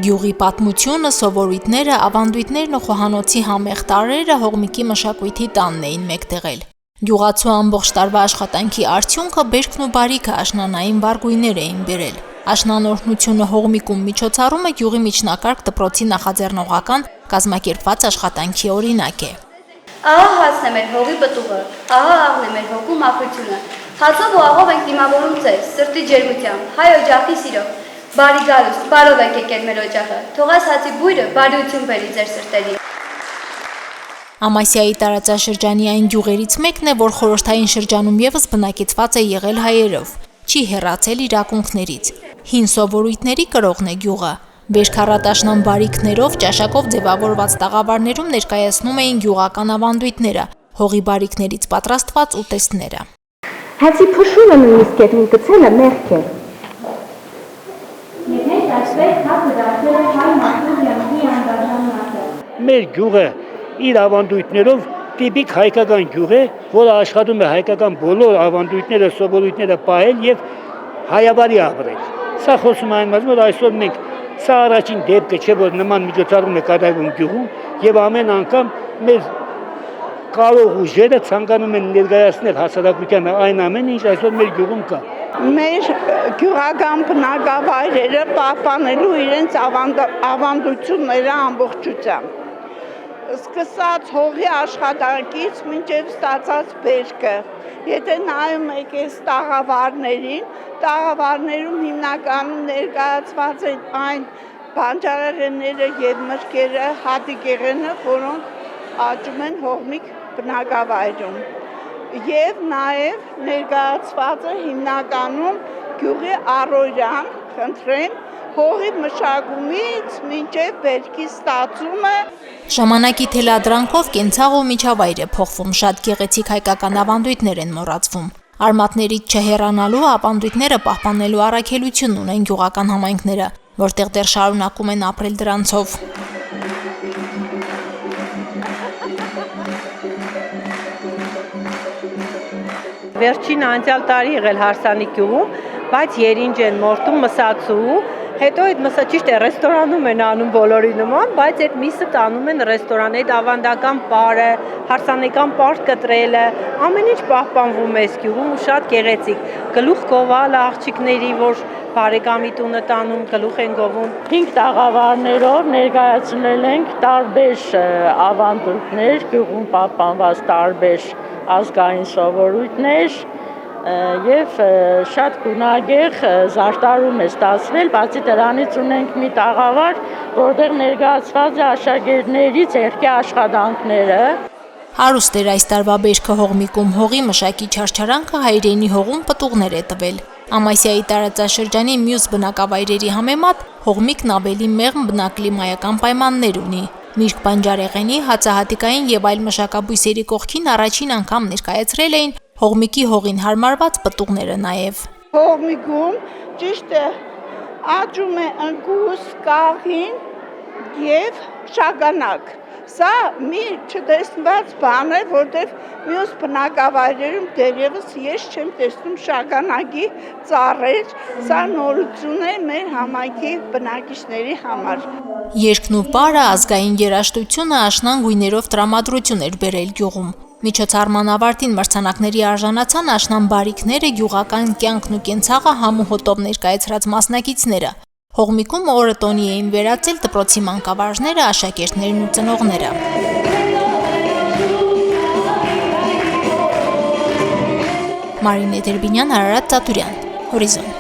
Գյուղի պատմությունը, սովորույթները, ավանդույթներն ու խոհանոցի համեղ տարրերը Հողմիկի մշակույթի տանն էին մեկտեղել։ Գյուղացու ամբողջ տարվա աշխատանքի արդյունքը բերքն ու բարիքը աշնանային վարգույներ էին բերել։ Աշնանօրհնությունը Հողմիկում միջոցառումը գյուղի միջնակարգ դպրոցի նախաձեռնողական կազմակերպված աշխատանքի օրինակ է։ Ահա հացն է մեր հողի պտուղը, ահա աղն է մեր հոգու մաքրությունը։ Հացով ու աղով ենք դիմավորում ձեզ, սրտի ջերմությամբ, հայ օջախի սիրով։ Բարի գալուստ, բարով եք եկել մեր օջախը, թող այս հացի բույրը բարիություն բերի ձեր սրտերի։ Ամասիայի տարածաշրջանի այն գյուղերից մեկն է, որ խորհրդային շրջանում ևս բնակեցված է եղել հայերով, չի հեռացել իր ակունքներից։ Հին սովորույթների կրողն է գյուղը։ Բերքառատաշնան բարիքներով, ճաշակով ձևավորված տաղավարներում ներկայացնում էին գյուղական ավանդույթները, հողի բարիքներից պատրաստված ուտեստները։ Հացի փշուրը նույնիսկ կետնին գցելը մեղք է։ Մեր գյուղը իր ավանդույթներով տիպիկ հայկական գյուղ է, որը աշխատում է հայկական բոլոր ավանդույթները, սովորույթները պահել եւ հայաբարի ապրել։ Սա խոսում է այն մասին, որ այսօր մենք սա առաջին դեպքը չէ, որ նման միջոցառում է կատարվում գյուղում եւ ամեն անգամ մեր կարող ուժերը ցանկանում են ներկայացնել հասարակությանը այն ամենը, ինչ այսօր մեր գյուղում կա։ Մեր գյուղական բնակավայրերը պահպանելու իրենց ավանդությունները ամբողջությամբ։ Սկսած հողի աշխատանքից մինչև ստացած բերքը։ Եթե նայում եք այս տաղավարներին, տաղավարներում հիմնականում ներկայացված են այն բանջարեղենները եւ մրգերը, հատիկեղենը, որոնք աճում են Հողմիկ բնակավայրում։ Եվ նաև ներկայացված է հիմնականում գյուղի առօրյան, խնդրեմ, հողի մշակումից մինչև բերքի ստացումը։ Ժամանակի թելադրանքով կենցաղ ու միջավայր է փոխվում, շատ գեղեցիկ հայկական ավանդույթներ են մոռացվում։ Արմատներից չհեռանալու ավանդույթները պահպանելու առաքելություն ունեն գյուղական համայնքները, որտեղ դեռ շարունակում են ապրել դրանցով։ Վերջին անցյալ տարի եղել Հարսանիք գյուղում, բայց երինջ են մորթում մսացու, հետո այդ մսը ճիշտ է ռեստորանում են անում բոլորի նման, բայց այդ միսը տանում են ռեստորան, այդ ավանդական պարը, հարսանեկան պար կտրելը, ամեն ինչ պահպանվում է այս գյուղում ու շատ գեղեցիկ։ Գլուխ գովալ աղջիկների, որ բարեկամի տունը տանում, գլուխ են գովում։ 5 տաղավարներով ներկայացնել ենք տարբեր ավանդույթներ, գյուղում պահպանված տարբեր ազգային սովորույթներ եւ շատ գունագեղ զարդարում է ստացվել, բացի դրանից ունենք մի տաղավար, որտեղ ներկայացված է աշակերտների ձեռքի աշխատանքները։ Հարուստ էր այս տարվա բերքը Հողմիկում, հողի մշակի չարչարանքը հայրենի հողում պտուղներ է տվել։ Ամասիայի տարածաշրջանի մյուս բնակավայրերի համեմատ Հողմիկն ավելի մեղմ բնակլիմայական պայմաններ ունի։ Միրգ բանջարեղենի, հացահատիկային եւ այլ մշակաբույսերի կողքին առաջին անգամ ներկայացրել էին Հողմիկի հողին հարմարված պտուղները նաեւ։ Հողմիկում ճիշտ է աճում է ընկուս, կաղին եւ շագանակ։ Սա մի չտեսնված բան է, որտեղ մյուս բնակավայրերում դեռևս ես չեմ տեսնում շագանակի ծառեր, սա նորություն է մեր համայնքի բնակիչների համար։ Երգն ու պարը, ազգային երաժշտությունը աշնան գույներով տրամադրություն էր բերել գյուղում։ Միջոցառման ավարտին մրցանակների արժանացան աշնան բարիքները, գյուղական կյանքն ու կենցաղը համու հոտով ներկայացրած մասնակիցները։ Հողմիկում օրը տոնի էին վերածել դպրոցի մանկավարժները, աշակերտներն ու ծնողները։ Մարինե Դերբինյան, Արարատ Ծատուրյան, Հորիզոն։